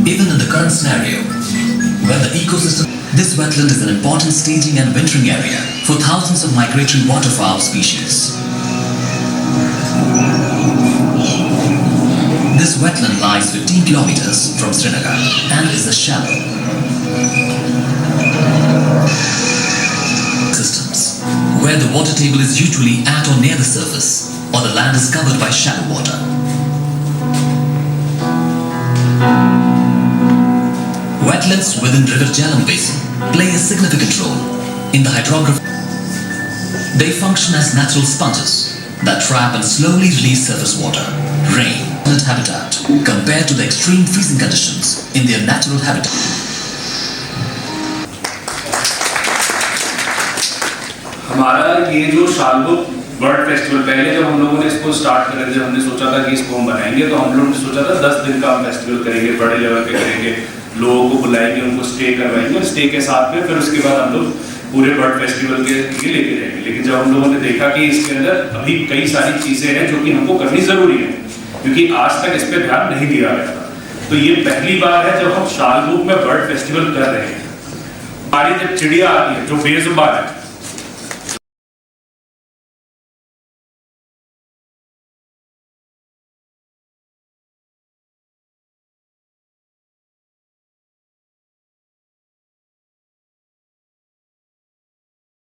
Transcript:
Even in the current scenario, when the ecosystem, this wetland is an important staging and wintering area for thousands of migratory waterfowl species. This wetland lies 15 kilometers from Srinagar and is a shallow systems where the water table is usually at or near the surface, or the land is covered by shallow water. Wetlands within River Jhelum Basin play a significant role in the hydrography. They function as natural sponges that trap and slowly release surface water, rain, and habitat compared to the extreme freezing conditions in their natural habitat. हमारा ये जो शालबुग bird festival, पहले जब हम लोगों ने इसको start करा, जब हमने सोचा था कि इसको हम बनाएंगे, तो हम लोगों ने सोचा था 10 दिन का हम फेस्टिवल करेंगे, बड़े लेवल पे करेंगे, लोगों को बुलाएंगे, उनको स्टे करवाएंगे, स्टे के साथ में फिर उसके बाद हम लोग पूरे बर्ड फेस्टिवल के लिए लेके जाएंगे। लेकिन जब हम लोगों ने देखा कि इसके अंदर अभी कई सारी चीज़ें हैं जो कि हमको करनी ज़रूरी है, क्योंकि आज तक इस पर ध्यान नहीं दिया गया था, तो ये पहली बार है जब हम शालबुग में बर्ड फेस्टिवल कर रहे हैं। हमारी जब चिड़िया आती है जो बेजुबान है,